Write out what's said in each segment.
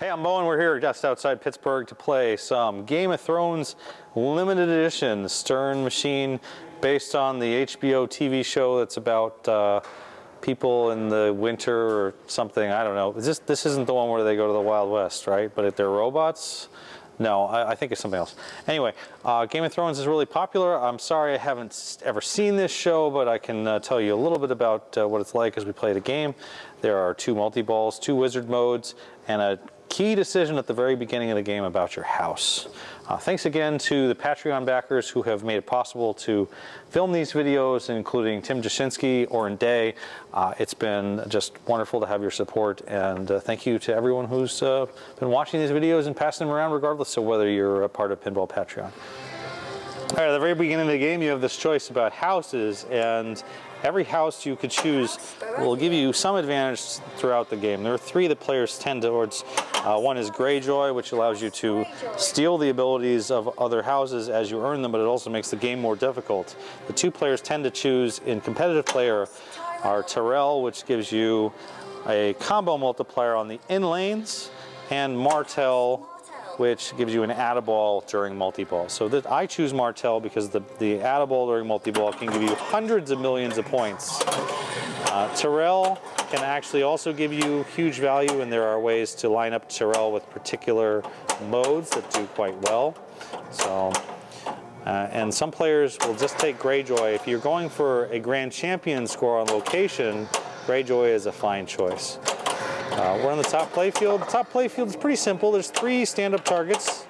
Hey, I'm Bowen. We're here just outside Pittsburgh to play some Game of Thrones limited edition Stern machine based on the HBO TV show that's about people in the winter or something. I don't know. This isn't the one where they go to the Wild West, right? But if they're robots? No, I think it's something else. Anyway, Game of Thrones is really popular. I'm sorry I haven't ever seen this show, but I can tell you a little bit about what it's like as we play the game. There are 2 multi-balls, 2 wizard modes, and a key decision at the very beginning of the game about your house. Thanks again to the Patreon backers who have made it possible to film these videos, including Tim Jashinsky, Oren Day. It's been just wonderful to have your support, and thank you to everyone who's been watching these videos and passing them around regardless of whether you're a part of Pinball Patreon. All right, at the very beginning of the game you have this choice about houses, and every house you could choose will give you some advantage throughout the game. There are 3 that players tend towards. One is Greyjoy, which allows you to steal the abilities of other houses as you earn them, but it also makes the game more difficult. The 2 players tend to choose in competitive player are Tyrell, which gives you a combo multiplier on the in lanes, and Martell, which gives you an add-a-ball during multi-ball. So I choose Martell because the add-a-ball during multi-ball can give you hundreds of millions of points. Tyrell can actually also give you huge value, and there are ways to line up Tyrell with particular modes that do quite well. So, and some players will just take Greyjoy. If you're going for a Grand Champion score on location, Greyjoy is a fine choice. We're on the top playfield. The top playfield is pretty simple. There's 3 stand-up targets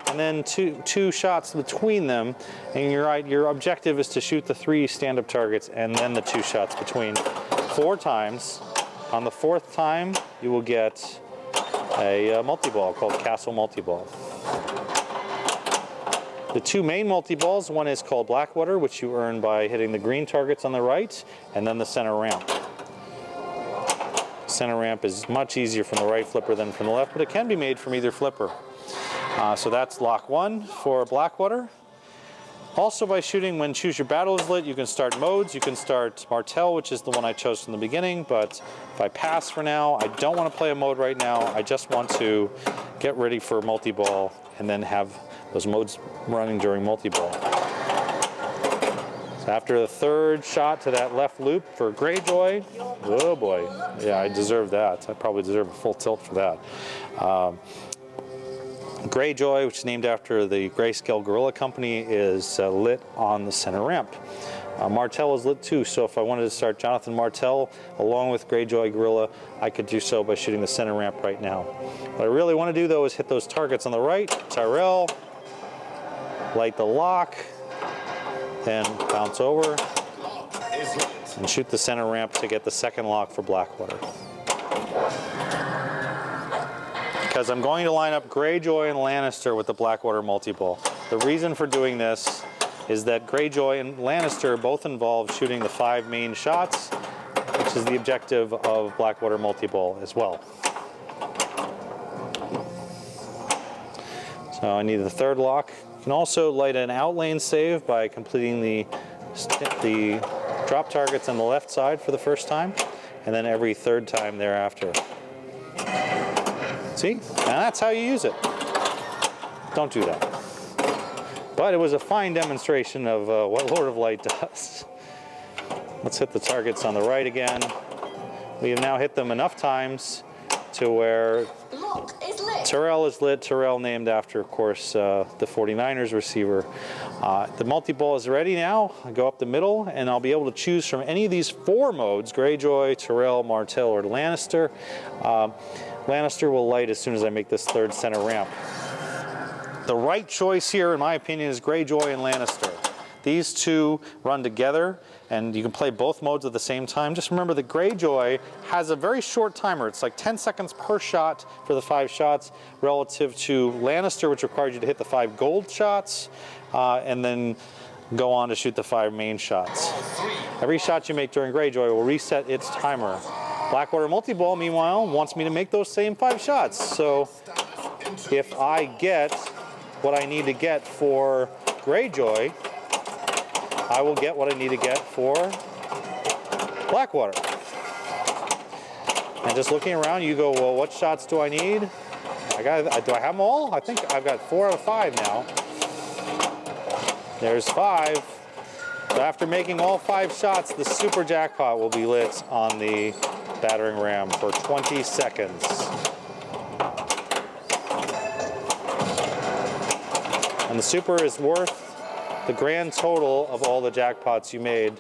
and then two shots between them. And your objective is to shoot the 3 stand-up targets and then the 2 shots between 4 times. On the 4th time, you will get a multi-ball called Castle Multi-Ball. The 2 main multi-balls, one is called Blackwater, which you earn by hitting the green targets on the right, and then the center ramp. Center ramp is much easier from the right flipper than from the left, but it can be made from either flipper. So that's lock 1 for Blackwater. Also, by shooting when Choose Your Battle is lit, you can start modes. You can start Martell, which is the one I chose from the beginning, but if I pass for now, I don't want to play a mode right now. I just want to get ready for multi-ball and then have those modes running during multi-ball. After the 3rd shot to that left loop for Greyjoy, oh boy, yeah, I deserve that. I probably deserve a full tilt for that. Greyjoy, which is named after the Grayscale Gorilla Company, is lit on the center ramp. Martell is lit too, so if I wanted to start Jonathan Martell along with Greyjoy Gorilla, I could do so by shooting the center ramp right now. What I really want to do though is hit those targets on the right, Tyrell, light the lock, then bounce over and shoot the center ramp to get the 2nd lock for Blackwater. Because I'm going to line up Greyjoy and Lannister with the Blackwater multi-ball. The reason for doing this is that Greyjoy and Lannister both involve shooting the 5 main shots, which is the objective of Blackwater multi-ball as well. So I need the 3rd lock. You can also light an outlane save by completing the drop targets on the left side for the 1st time, and then every 3rd time thereafter. See? And that's how you use it. Don't do that. But it was a fine demonstration of what Lord of Light does. Let's hit the targets on the right again. We have now hit them enough times to where Tyrell is lit. Tyrell named after, of course, the 49ers receiver. The multi-ball is ready now. I go up the middle, and I'll be able to choose from any of these 4 modes, Greyjoy, Tyrell, Martell, or Lannister. Lannister will light as soon as I make this 3rd center ramp. The right choice here, in my opinion, is Greyjoy and Lannister. These 2 run together, and you can play both modes at the same time. Just remember that Greyjoy has a very short timer. It's like 10 seconds per shot for the 5 shots, relative to Lannister, which requires you to hit the 5 gold shots, and then go on to shoot the 5 main shots. Every shot you make during Greyjoy will reset its timer. Blackwater multi-ball, meanwhile, wants me to make those same 5 shots. So if I get what I need to get for Greyjoy, I will get what I need to get for Blackwater. And just looking around, you go, well, what shots do I need? Do I have them all? I think I've got 4 out of 5 now. There's 5. So after making all 5 shots, the super jackpot will be lit on the battering ram for 20 seconds. And the super is worth the grand total of all the jackpots you made.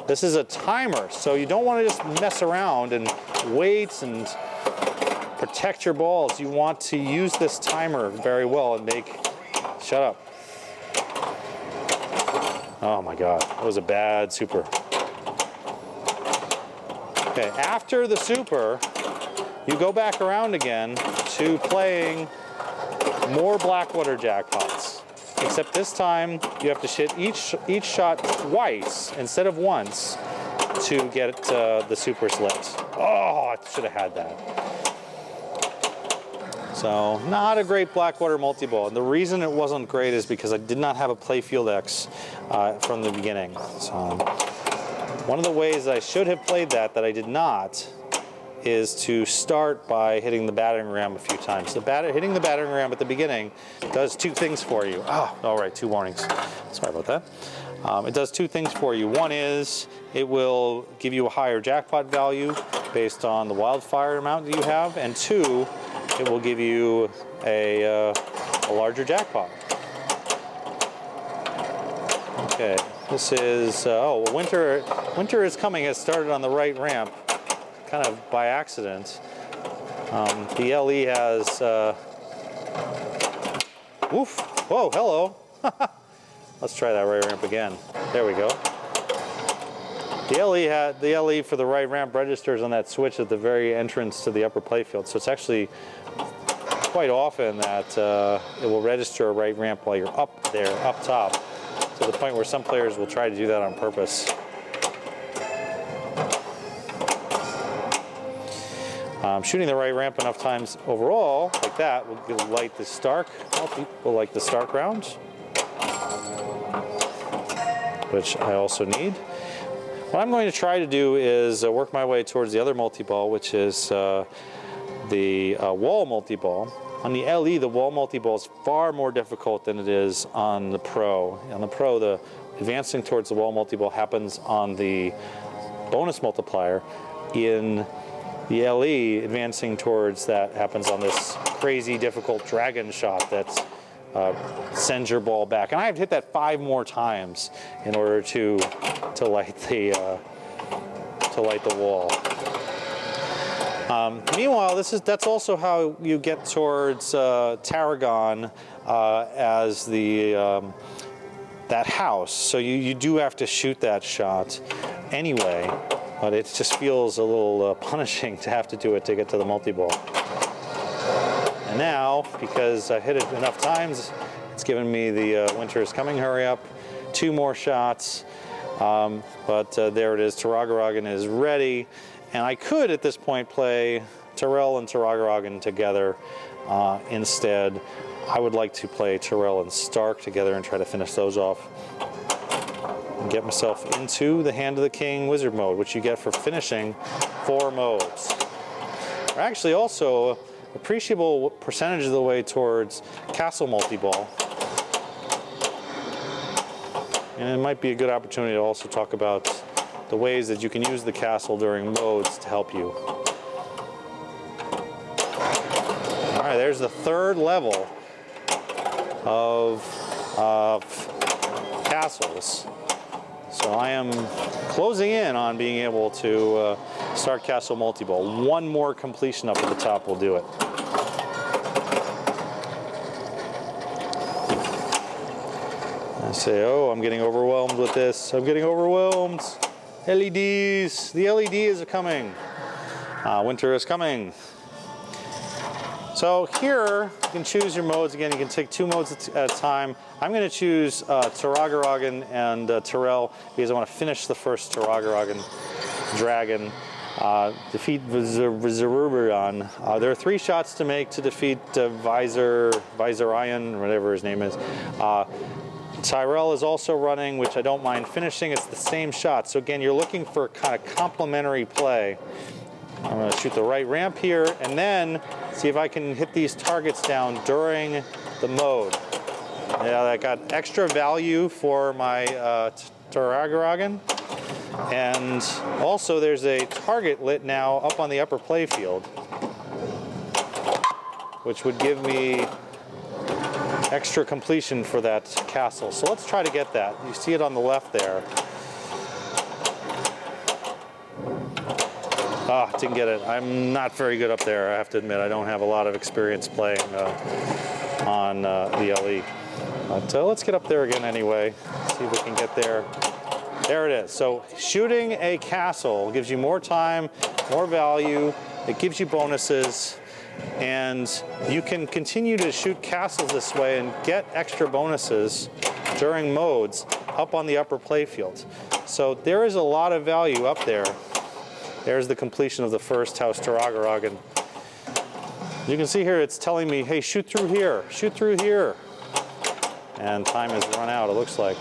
This is a timer, so you don't want to just mess around and wait and protect your balls. You want to use this timer very well and make... Shut up. Oh my God, that was a bad super. Okay, after the super, you go back around again to playing more Blackwater jackpots. Except this time, you have to hit each shot twice instead of once to get the super lit. Oh, I should have had that. So, not a great Blackwater multi-ball. And the reason it wasn't great is because I did not have a Playfield X from the beginning. So, one of the ways I should have played that I did not is to start by hitting the battering ram a few times. Hitting the battering ram at the beginning does 2 things for you. Oh, all right, 2 warnings. Sorry about that. It does 2 things for you. One is it will give you a higher jackpot value based on the wildfire amount that you have, and 2, it will give you a larger jackpot. Okay, this is, Winter is Coming has started on the right ramp, kind of by accident. The LE has, oof, whoa, hello. Let's try that right ramp again. There we go. The LE for the right ramp registers on that switch at the very entrance to the upper playfield. So it's actually quite often that it will register a right ramp while you're up there, up top, to the point where some players will try to do that on purpose. Shooting the right ramp enough times overall, like that, will light the Stark. Will like the Stark round, which I also need. What I'm going to try to do is work my way towards the other multi-ball, which is the wall multi-ball. On the LE, the wall multi-ball is far more difficult than it is on the Pro. On the Pro, the advancing towards the wall multi-ball happens on the bonus multiplier. In the LE, advancing towards that happens on this crazy difficult dragon shot that sends your ball back. And I have to hit that 5 more times in order to light the wall. Meanwhile, that's also how you get towards Tarragon as that house. So you do have to shoot that shot anyway, but it just feels a little punishing to have to do it to get to the multi-ball. And now, because I hit it enough times, it's given me the Winter is Coming hurry up, 2 more shots, but there it is. Tarragaragan is ready. And I could, at this point, play Tyrrell and Tarragaragan together instead. I would like to play Tyrrell and Stark together and try to finish those off. And get myself into the Hand of the King Wizard mode, which you get for finishing 4 modes. We're actually also an appreciable percentage of the way towards Castle Multi-Ball. And it might be a good opportunity to also talk about the ways that you can use the castle during modes to help you. All right, there's the 3rd level of castles. So I am closing in on being able to start Castle Multi-Ball. 1 more completion up at the top will do it. I say, oh, I'm getting overwhelmed with this. I'm getting overwhelmed. LEDs, the LEDs are coming. Winter is Coming. So here, you can choose your modes. Again, you can take 2 modes at a time. I'm going to choose Tarragaragan and Tyrrell because I want to finish the first Tarragaragan dragon. Defeat Vizerubion. There are 3 shots to make to defeat Vizerion, whatever his name is. Tyrrell is also running, which I don't mind finishing. It's the same shot. So again, you're looking for kind of complementary play I'm going to shoot the right ramp here and then see if I can hit these targets down during the mode. Yeah, I got extra value for my Taragaragan. And also there's a target lit now up on the upper play field, which would give me extra completion for that castle. So let's try to get that. You see it on the left there. Ah, didn't get it. I'm not very good up there, I have to admit. I don't have a lot of experience playing on the LE. But let's get up there again anyway. See if we can get there. There it is. So shooting a castle gives you more time, more value. It gives you bonuses. And you can continue to shoot castles this way and get extra bonuses during modes up on the upper playfield. So there is a lot of value up there. There's the completion of the first House Taragaragan. You can see here it's telling me, hey, shoot through here, shoot through here. And time has run out, it looks like.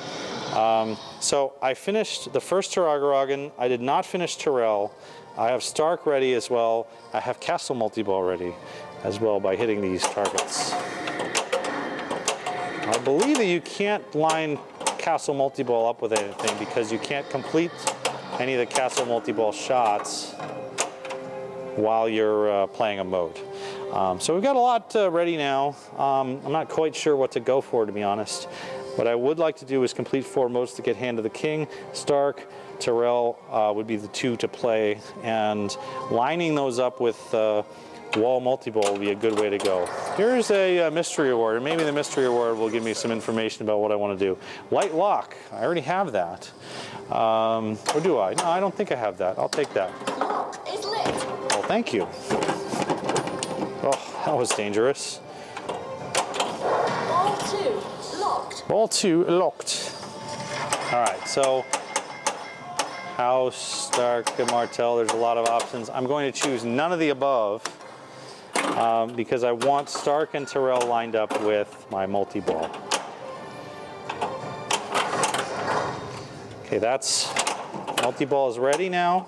So I finished the first Taragaragan. I did not finish Tyrell. I have Stark ready as well. I have Castle Multiball ready as well by hitting these targets. I believe that you can't line Castle Multiball up with anything because you can't complete any of the Castle Multiball shots while you're playing a mode. So we've got a lot ready now. I'm not quite sure what to go for, to be honest. What I would like to do is complete 4 modes to get Hand of the King. Stark, Tyrell would be the 2 to play, and lining those up with Wall Multiball would be a good way to go. Here's a mystery award, and maybe the mystery award will give me some information about what I want to do. Light Lock, I already have that. Or do I? No, I don't think I have that. I'll take that. Lock is lit. Well, thank you. Oh, that was dangerous. Wall 2 locked. Wall 2 locked. All right, so House, Stark, and Martell, there's a lot of options. I'm going to choose none of the above because I want Stark and Tyrell lined up with my multi-ball. Okay, that's multi-ball is ready now.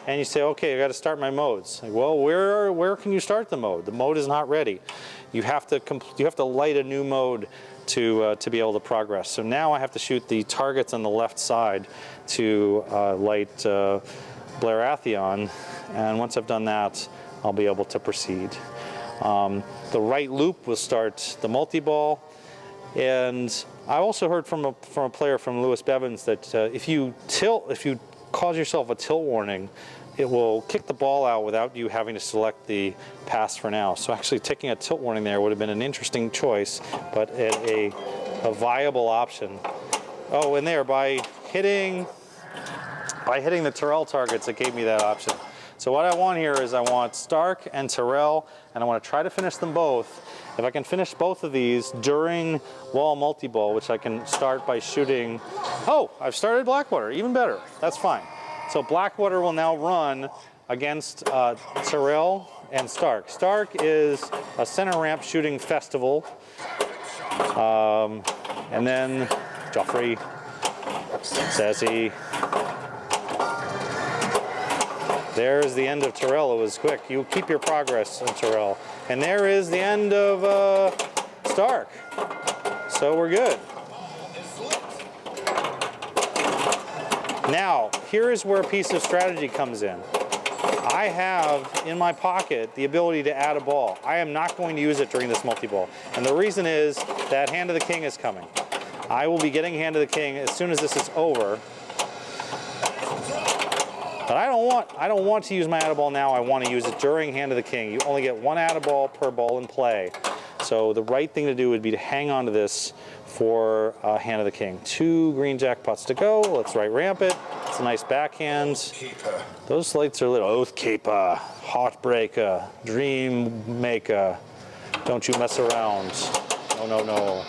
And you say, okay, I got to start my modes. Like, well, where can you start the mode? The mode is not ready. You have to light a new mode to be able to progress. So now I have to shoot the targets on the left side to light Blaratheon, and once I've done that, I'll be able to proceed. The right loop will start the multi-ball, and I also heard from a player from Lewis Bevins that if you cause yourself a tilt warning, it will kick the ball out without you having to select the pass for now. So actually taking a tilt warning there would have been an interesting choice, but a viable option. Oh, and there, by hitting the Tyrell targets, it gave me that option. So what I want here is I want Stark and Tyrell, and I want to try to finish them both. If I can finish both of these during Wall Multi-Ball, which I can start by shooting... Oh, I've started Blackwater, even better. That's fine. So Blackwater will now run against Tyrell and Stark. Stark is a center ramp shooting festival. And then Joffrey, Sassy. There's the end of Tyrell. It was quick. You keep your progress on Tyrell. And there is the end of Stark. So we're good. Now, here is where a piece of strategy comes in. I have in my pocket the ability to add a ball. I am not going to use it during this multi-ball. And the reason is that Hand of the King is coming. I will be getting Hand of the King as soon as this is over. But I don't want to use my add a ball now. I want to use it during Hand of the King. You only get 1 add a ball per ball in play. So the right thing to do would be to hang on to this for Hand of the King. 2 green jackpots to go. Let's right ramp it. It's a nice backhand. Those lights are lit. Oathkeeper, Heartbreaker, Dream Maker. Don't you mess around. No, no, no.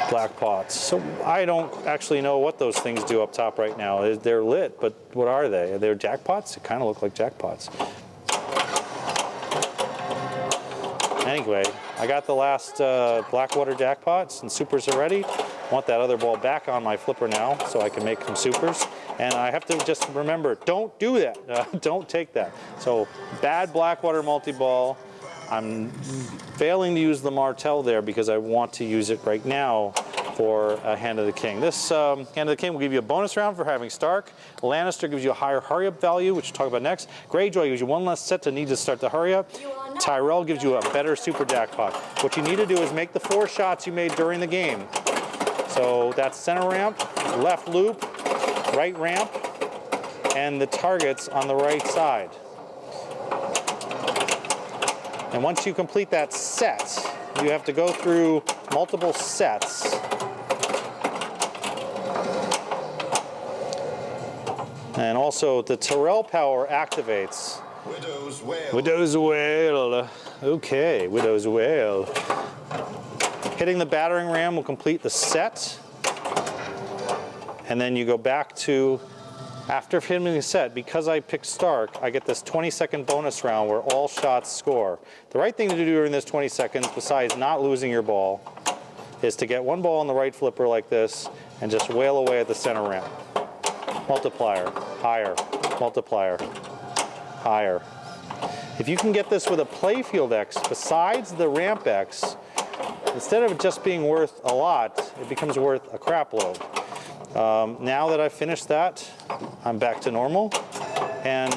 Black pots. So I don't actually know what those things do up top right now. They're lit, but what are they? They're jackpots? They kind of look like jackpots. Anyway, I got the last Blackwater jackpots and supers are ready. I want that other ball back on my flipper now so I can make some supers. And I have to just remember, don't do that. Don't take that. So bad Blackwater multi-ball. I'm failing to use the Martell there because I want to use it right now for Hand of the King. This Hand of the King will give you a bonus round for having Stark. Lannister gives you a higher hurry-up value, which we'll talk about next. Greyjoy gives you one less set to need to start the hurry-up. Tyrell gives you a better super jackpot. What you need to do is make the 4 shots you made during the game. So that's center ramp, left loop, right ramp, and the targets on the right side. And once you complete that set, you have to go through multiple sets. And also the Tyrell power activates. Widow's Wail. Widow's Wail. Okay, Widow's Wail. Hitting the battering ram will complete the set. And then you go back to, after hitting the set, because I picked Stark, I get this 20-second bonus round where all shots score. The right thing to do during this 20 seconds, besides not losing your ball, is to get one ball on the right flipper like this and just wail away at the center ramp. Multiplier, higher, multiplier, higher. If you can get this with a playfield X besides the ramp X, instead of it just being worth a lot, it becomes worth a crap load. Now that I've finished that, I'm back to normal. And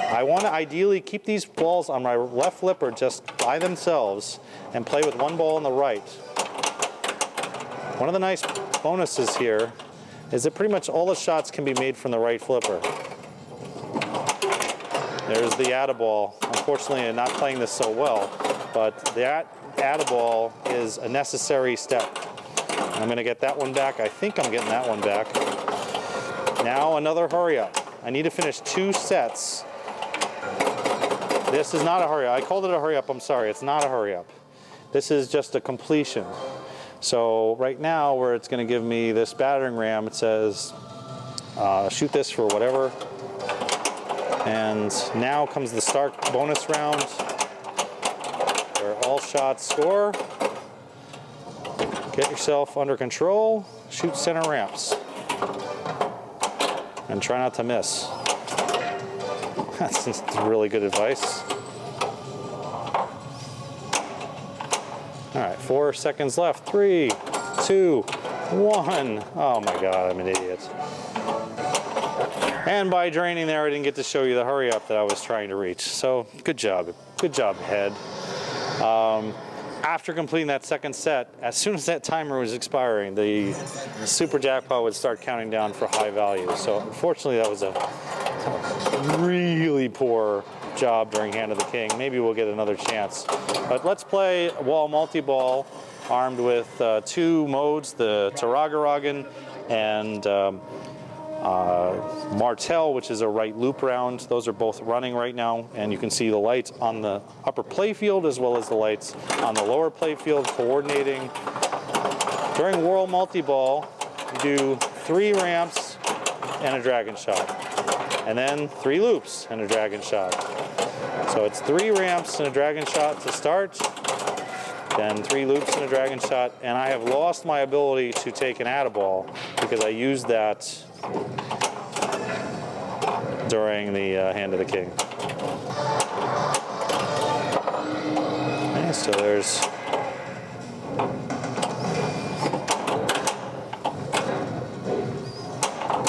I want to ideally keep these balls on my left flipper just by themselves and play with one ball on the right. One of the nice bonuses here is that pretty much all the shots can be made from the right flipper. There's the add-a-ball. Unfortunately, I'm not playing this so well, but that add-a-ball is a necessary step. I'm going to get that one back. I think I'm getting that one back. Now another hurry-up. I need to finish 2 sets. This is not a hurry-up. I called it a hurry-up. I'm sorry. It's not a hurry-up. This is just a completion. So right now, where it's going to give me this battering ram, it says, shoot this for whatever. And now comes the Stark bonus round, where all shots score. Get yourself under control, shoot center ramps, and try not to miss. That's really good advice. All right, 4 seconds left. 3, 2, 1. Oh my God, I'm an idiot. And by draining there, I didn't get to show you the hurry up that I was trying to reach. So good job, head. After completing that second set, as soon as that timer was expiring, the super jackpot would start counting down for high value. So unfortunately, that was a really poor job during Hand of the King. Maybe we'll get another chance. But let's play wall multi-ball armed with 2 modes, the Taragaragan and Martell, which is a right loop round. Those are both running right now, and you can see the lights on the upper playfield as well as the lights on the lower playfield coordinating. During World Multi-Ball, you do 3 ramps and a dragon shot, and then 3 loops and a dragon shot. So it's 3 ramps and a dragon shot to start, then 3 loops and a dragon shot, and I have lost my ability to take an add-a-ball because I used that during the Hand of the King. Okay, so there's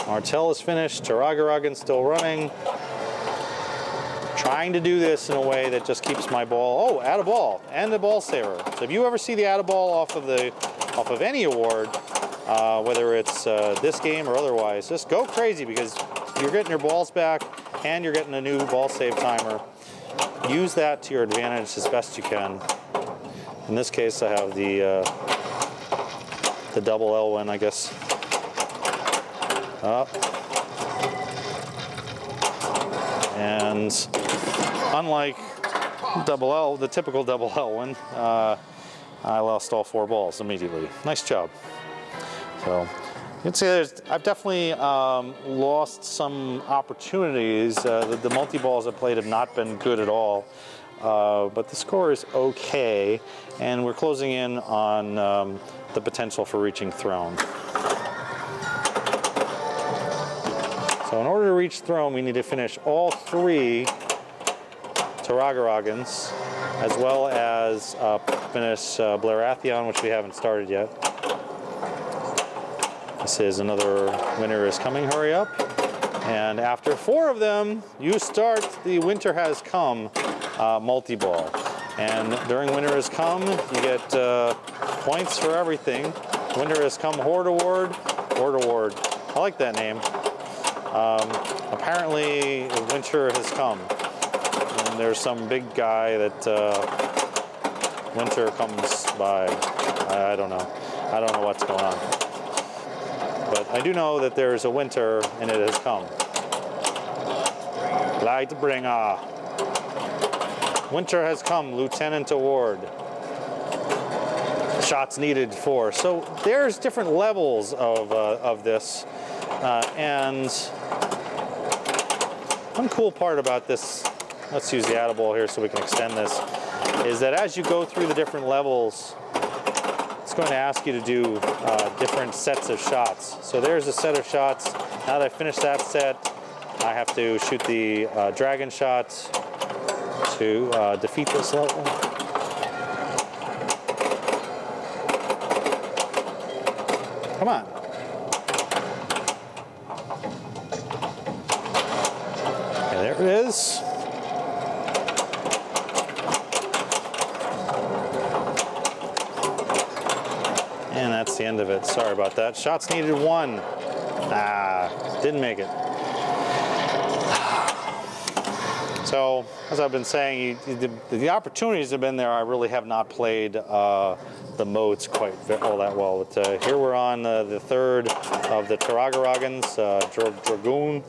Martell is finished, Taragaragan's still running. Trying to do this in a way that just keeps my ball, add a ball, and a ball saver. So if you ever see the add a ball off of any award, whether it's this game or otherwise, just go crazy because you're getting your balls back and you're getting a new ball save timer. Use that to your advantage as best you can. In this case, I have the double L one, I guess. Up. And unlike double L, the typical double L one, I lost all 4 balls immediately. Nice job. So you can see I've definitely lost some opportunities. The multi-balls I've played have not been good at all. but the score is okay, and we're closing in on the potential for reaching throne. So in order to reach throne, we need to finish all 3 Taragaragans, as well as finish Baratheon, which we haven't started yet. This is another Winter is Coming, hurry up. And after 4 of them, you start the Winter Has Come multi-ball. And during Winter Has Come, you get points for everything. Winter Has Come Horde Award, Horde Award. I like that name. Apparently, Winter has come. And there's some big guy that Winter comes by. I don't know. I don't know what's going on. But I do know that there's a winter and it has come. Lightbringer. Winter has come, Lieutenant Award. Shots needed 4. So there's different levels of this. And one cool part about this, let's use the attaboy here so we can extend this, is that as you go through the different levels, it's going to ask you to do different sets of shots. So there's a set of shots. Now that I finished that set, I have to shoot the dragon shot to defeat this level. Come on. Okay, there it is. And that's the end of it. Sorry about that. Shots needed 1. Didn't make it. So, as I've been saying, the opportunities have been there. I really have not played the modes quite all that well. But here we're on the 3rd of the Taragaragans, Dragoon.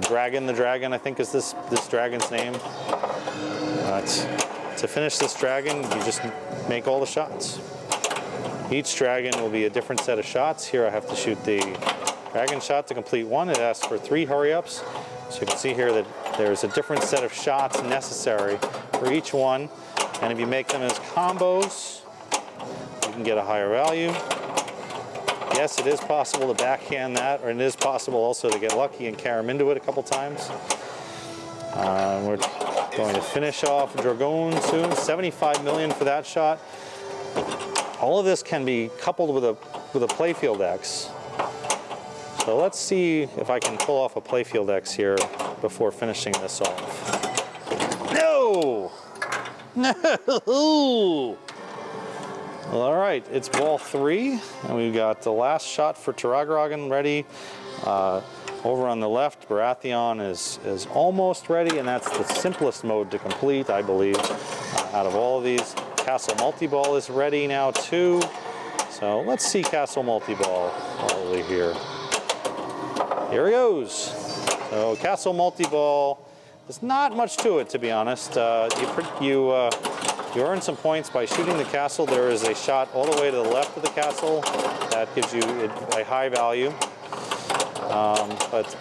Dragon the Dragon, I think is this dragon's name. To finish this dragon, you just make all the shots. Each dragon will be a different set of shots. Here I have to shoot the dragon shot to complete 1. It asks for 3 hurry-ups. So you can see here that there's a different set of shots necessary for each one. And if you make them as combos, you can get a higher value. Yes, it is possible to backhand that, or it is possible also to get lucky and carry them into it a couple times. We're going to finish off Dragoon soon. 75 million for that shot. All of this can be coupled with a playfield X. So let's see if I can pull off a playfield X here before finishing this off. No! No! Well, all right, it's ball 3, and we've got the last shot for Taragaragin ready. Over on the left, Baratheon is almost ready, and that's the simplest mode to complete, I believe, out of all of these. Castle Multi-Ball is ready now, too. So let's see Castle Multi-Ball probably here. Here it goes. So Castle Multi-Ball, there's not much to it, to be honest. You earn some points by shooting the castle. There is a shot all the way to the left of the castle that gives you a high value. But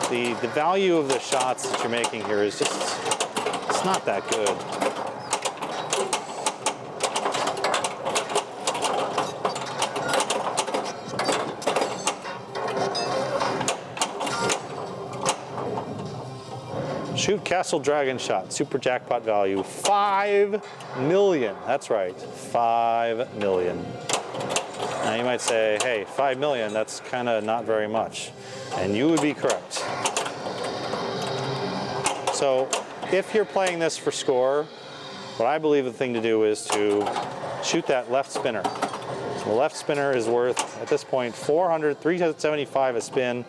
the value of the shots that you're making here is just, it's not that good. Shoot Castle Dragon Shot, super jackpot value, 5 million. That's right, 5 million. Now you might say, hey, 5 million, that's kind of not very much. And you would be correct. So if you're playing this for score, what I believe the thing to do is to shoot that left spinner. So the left spinner is worth, at this point, 375 a spin.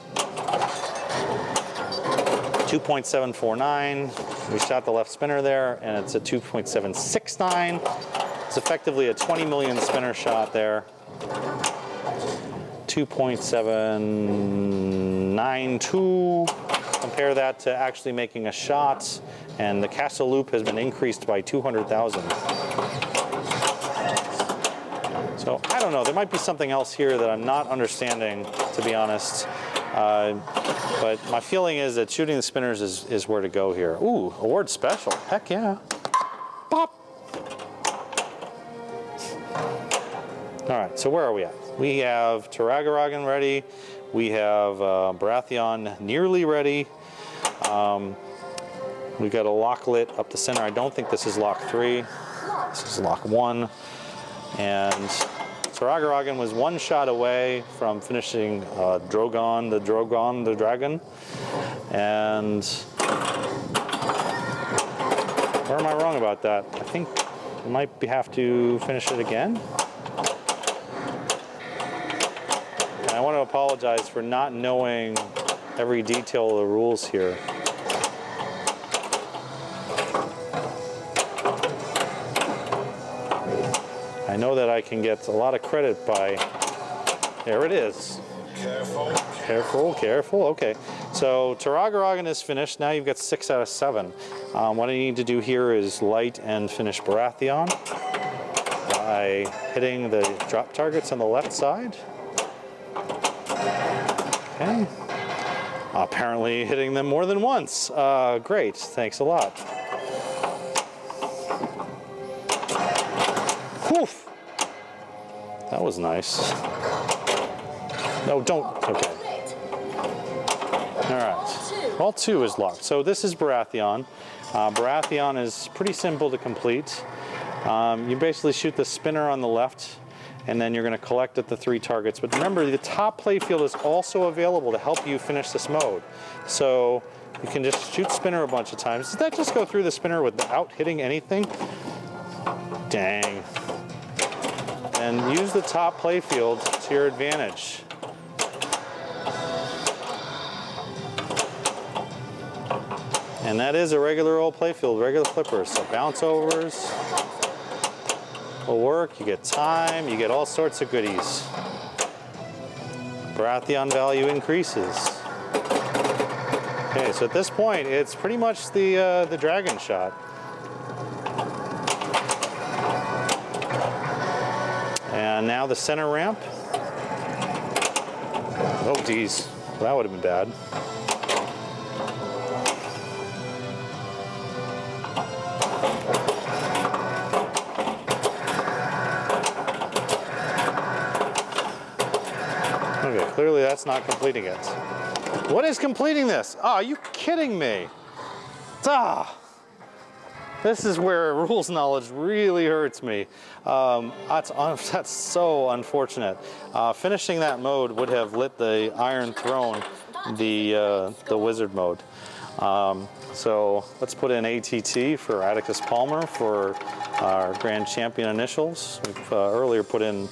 2.749. We shot the left spinner there, and it's a 2.769. It's effectively a 20 million spinner shot there. 2.792. Compare that to actually making a shot, and the castle loop has been increased by 200,000. So I don't know. There might be something else here that I'm not understanding, to be honest. But my feeling is that shooting the spinners is where to go here. Ooh, award special. Heck yeah. Pop. All right, so where are we at? We have Taragaragan ready. We have Baratheon nearly ready. We've got a locklet up the center. I don't think this is lock 3. This is lock 1. And Taragaragan was one shot away from finishing Drogon the dragon. And where am I wrong about that? I think we might have to finish it again. And I want to apologize for not knowing every detail of the rules here. I know that I can get a lot of credit by, there it is. Careful. Careful, careful, okay. So Taragaragan is finished. Now you've got 6 out of 7. What I need to do here is light and finish Baratheon by hitting the drop targets on the left side. Okay. Apparently hitting them more than once. Great, thanks a lot. Whew. That was nice. No, don't. Okay. All right. All 2 is locked. So this is Baratheon. Baratheon is pretty simple to complete. You basically shoot the spinner on the left, and then you're going to collect at the 3 targets. But remember, the top playfield is also available to help you finish this mode. So you can just shoot spinner a bunch of times. Did that just go through the spinner without hitting anything? Dang. And use the top playfield to your advantage. And that is a regular old playfield, regular flippers. So bounce overs will work, you get time, you get all sorts of goodies. Baratheon value increases. Okay, so at this point, it's pretty much the dragon shot. And now the center ramp. Oh, geez. That would have been bad. Okay, clearly that's not completing it. What is completing this? Oh, are you kidding me? Ah! This is where rules knowledge really hurts me. That's so unfortunate. Finishing that mode would have lit the Iron Throne, the wizard mode. So let's put in ATT for Atticus Palmer for our Grand Champion initials. We've earlier put in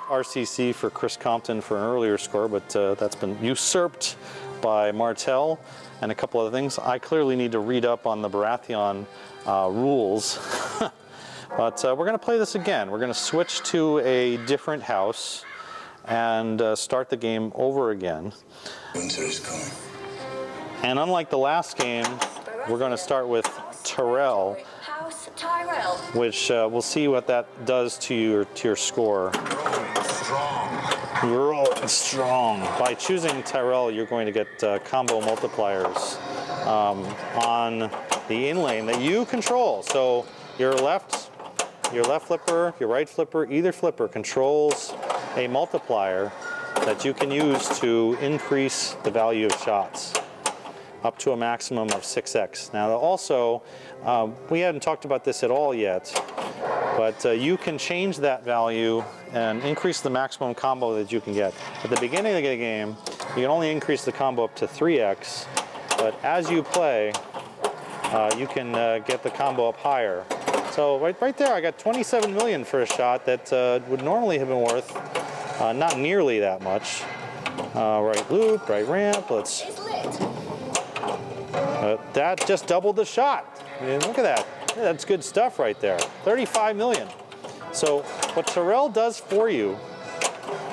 RCC for Chris Compton for an earlier score, but that's been usurped by Martell and a couple other things. I clearly need to read up on the Baratheon rules. But we're going to play this again. We're going to switch to a different house and start the game over again. Winter is coming. And unlike the last game, we're going to start with Tyrell, House Tyrell. which we'll see what that does to your score. Rolling strong. By choosing Tyrell, you're going to get combo multipliers on the in lane that you control. So your left flipper, your right flipper, either flipper controls a multiplier that you can use to increase the value of shots up to a maximum of 6x. Now also, we haven't talked about this at all yet, but you can change that value and increase the maximum combo that you can get. At the beginning of the game, you can only increase the combo up to 3x, but as you play, you can get the combo up higher. So right there, I got 27 million for a shot that would normally have been worth not nearly that much. Right loop, right ramp, let's... It's lit. That just doubled the shot. I mean, look at that. That's good stuff right there. 35 million. So what Tyrell does for you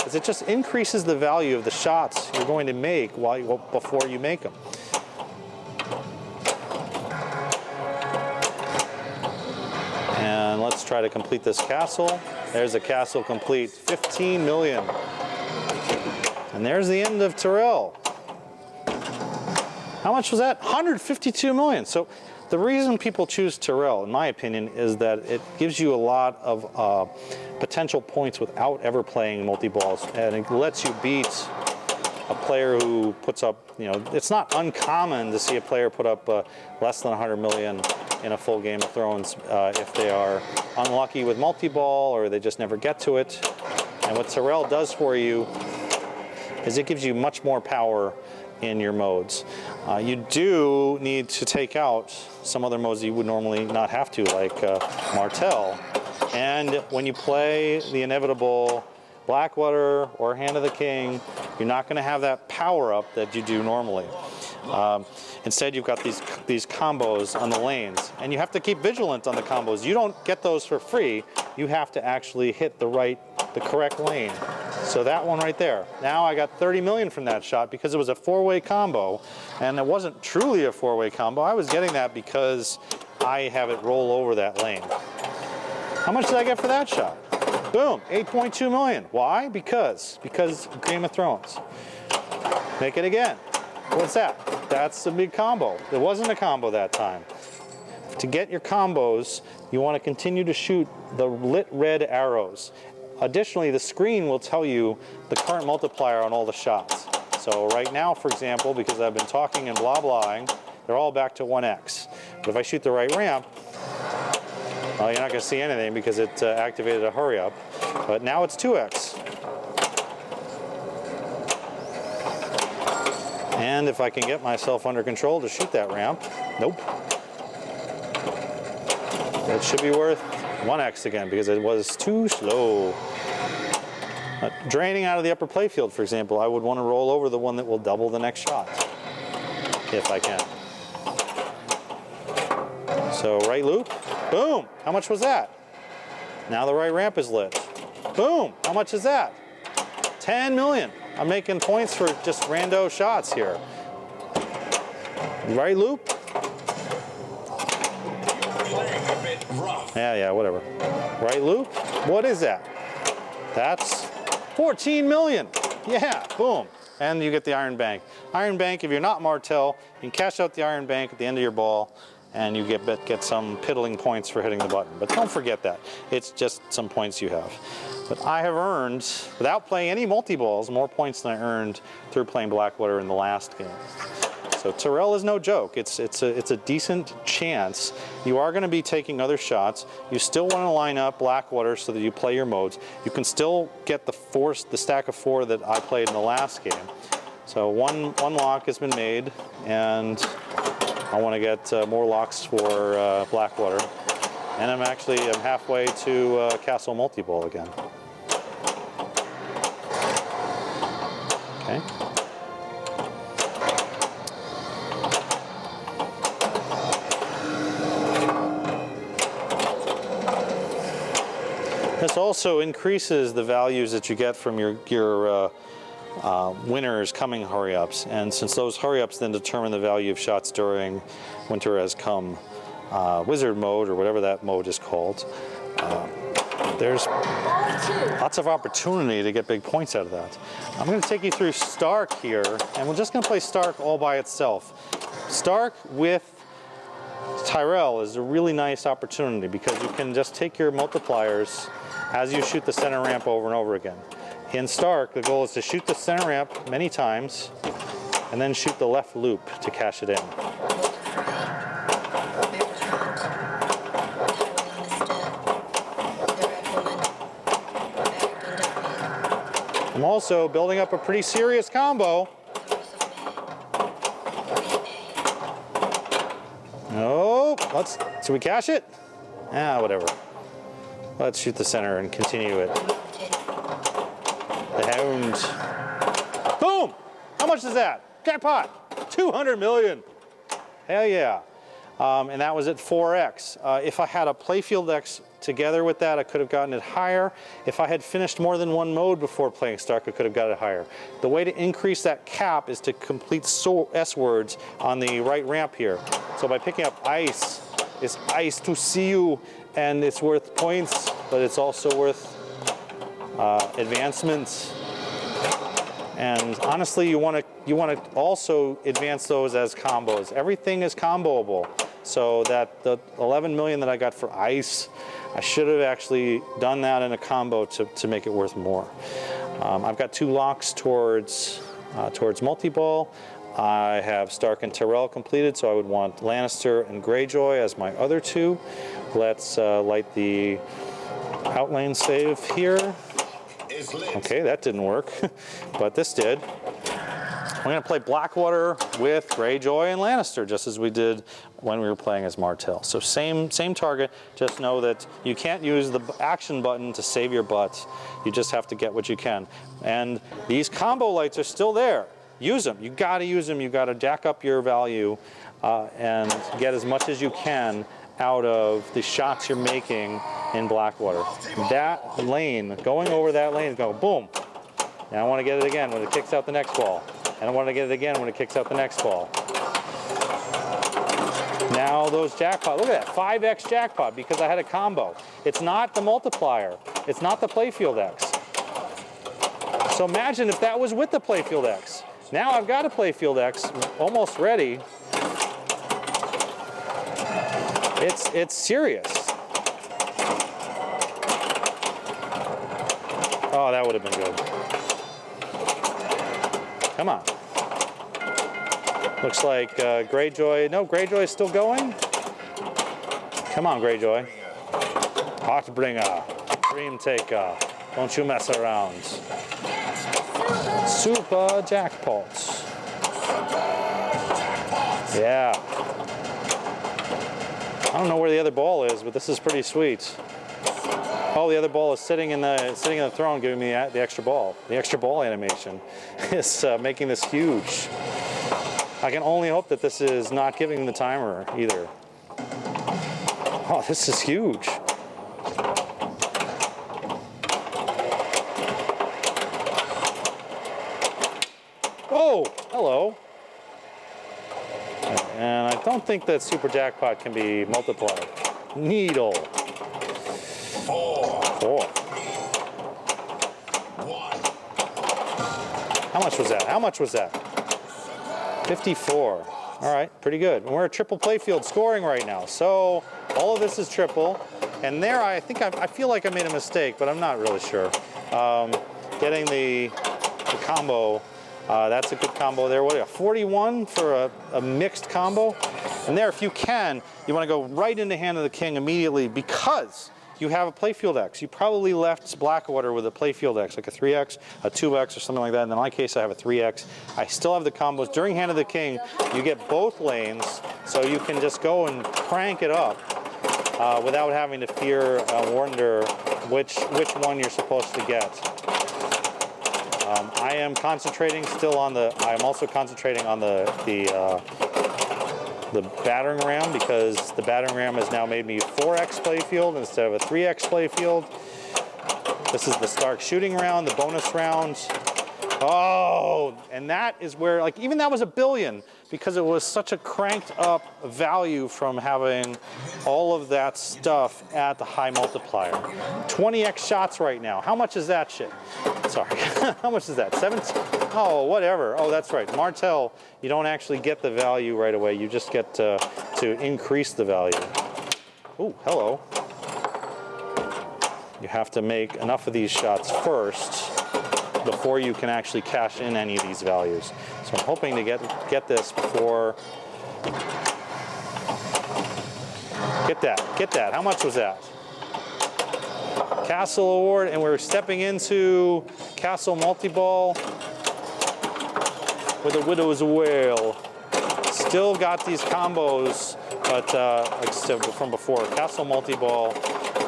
is it just increases the value of the shots you're going to make before you make them. And let's try to complete this castle. There's a castle complete, 15 million. And there's the end of Tyrell. How much was that? 152 million. So the reason people choose Tyrrell, in my opinion, is that it gives you a lot of potential points without ever playing multi-balls, and it lets you beat a player who puts up, it's not uncommon to see a player put up less than 100 million in a full Game of Thrones if they are unlucky with multi-ball or they just never get to it. And what Tyrrell does for you is it gives you much more power in your modes. You do need to take out some other modes that you would normally not have to, like Martell. And when you play the inevitable Blackwater or Hand of the King, you're not going to have that power up that you do normally. Instead, you've got these combos on the lanes, and you have to keep vigilant on the combos. You don't get those for free. You have to actually hit the correct lane. So that one right there. Now I got 30 million from that shot because it was a four-way combo, and it wasn't truly a four-way combo. I was getting that because I have it roll over that lane. How much did I get for that shot? Boom, 8.2 million. Why? Because Game of Thrones. Make it again. What's that? That's a big combo. It wasn't a combo that time. To get your combos, you want to continue to shoot the lit red arrows. Additionally, the screen will tell you the current multiplier on all the shots. So right now, for example, because I've been talking and blah-blahing, they're all back to 1x. But if I shoot the right ramp, well, you're not going to see anything because it activated a hurry up. But now it's 2x. And if I can get myself under control to shoot that ramp, nope. It should be worth 1x again because it was too slow. Draining out of the upper playfield, for example, I would want to roll over the one that will double the next shot, if I can. So right loop, boom, how much was that? Now the right ramp is lit. Boom, how much is that? 10 million. I'm making points for just rando shots here. Right loop. Yeah, whatever. Right loop, what is that? That's 14 million. Yeah, boom. And you get the Iron Bank. Iron Bank, if you're not Martell, you can cash out the Iron Bank at the end of your ball and you get some piddling points for hitting the button. But don't forget that. It's just some points you have. But I have earned, without playing any multi-balls, more points than I earned through playing Blackwater in the last game. So Tyrrell is no joke. It's a decent chance. You are going to be taking other shots. You still want to line up Blackwater so that you play your modes. You can still get the stack of 4 that I played in the last game. So one lock has been made, and I want to get more locks for Blackwater. And I'm halfway to Castle Multi-Ball again. Okay. This also increases the values that you get from your winners coming hurry-ups, and since those hurry-ups then determine the value of shots during Winter Has Come Wizard mode, or whatever that mode is called, there's lots of opportunity to get big points out of that. I'm going to take you through Stark here, and we're just going to play Stark all by itself. Stark with Tyrrell is a really nice opportunity because you can just take your multipliers as you shoot the center ramp over and over again. In Stark, the goal is to shoot the center ramp many times and then shoot the left loop to cash it in. I'm also building up a pretty serious combo. Oh, should we cash it? Whatever. Let's shoot the center and continue it. The Hound. Boom! How much is that? Jackpot! 200 million. Hell yeah. And that was at 4x. If I had a playfield X together with that, I could have gotten it higher. If I had finished more than one mode before playing Stark, I could have got it higher. The way to increase that cap is to complete S words on the right ramp here. So by picking up ice, it's ice to see you, and it's worth points, but it's also worth advancements. And honestly, you want to also advance those as combos. Everything is comboable. So that the 11 million that I got for ice, I should have actually done that in a combo to make it worth more. I've got 2 locks towards multi-ball. I have Stark and Tyrell completed, so I would want Lannister and Greyjoy as my other 2. Let's light the outlane save here. Okay, that didn't work, but this did. I'm going to play Blackwater with Greyjoy and Lannister, just as we did when we were playing as Martell. So same target, just know that you can't use the action button to save your butt. You just have to get what you can. And these combo lights are still there. Use them. You got to use them. You got to jack up your value and get as much as you can out of the shots you're making in Blackwater. That lane, going over that lane, go boom. Now I want to get it again when it kicks out the next ball. And I want to get it again when it kicks out the next ball. Now those jackpot, look at that, 5x jackpot because I had a combo. It's not the multiplier. It's not the playfield X. So imagine if that was with the playfield X. Now I've got a playfield X almost ready. It's serious. Oh, that would have been good. Come on. Looks like Greyjoy. No, Greyjoy is still going. Come on, Greyjoy. Heartbringer. Dream taker. Don't you mess around. Super jackpots. Yeah. I don't know where the other ball is, but this is pretty sweet. Oh, the other ball is sitting in the throne, giving me the extra ball. The extra ball animation is making this huge. I can only hope that this is not giving the timer either. Oh, this is huge. Oh, hello. And I don't think that super jackpot can be multiplied. Needle. 4. How much was that? How much was that? 54. All right, pretty good. We're at triple playfield scoring right now. So all of this is triple. And there I think I feel like I made a mistake, but I'm not really sure. Getting the combo, that's a good combo there. What, a 41 for a mixed combo? And there, if you can, you want to go right into Hand of the King immediately because you have a playfield X. You probably left Blackwater with a playfield X, like a 3X, a 2X, or something like that. And in my case, I have a 3X. I still have the combos. During Hand of the King, you get both lanes, so you can just go and crank it up without having to fear wonder which one you're supposed to get. I am concentrating still on I'm also concentrating on the battering ram because the battering ram has now made me 4X playfield instead of a 3X playfield. This is the Stark shooting round, the bonus round. Oh, and that is where, like, even that was $1 billion because it was such a cranked up value from having all of that stuff at the high multiplier. 20X shots right now. How much is that shit? Sorry, how much is that? 17? Oh, whatever. Oh, that's right. Martell, you don't actually get the value right away. You just get to increase the value. Oh, hello. You have to make enough of these shots first before you can actually cash in any of these values. So I'm hoping to get this before. Get that. How much was that? Castle Award, and we're stepping into Castle Multi-Ball with a Widow's Wail. Still got these combos, but like I said from before, Castle Multi-Ball,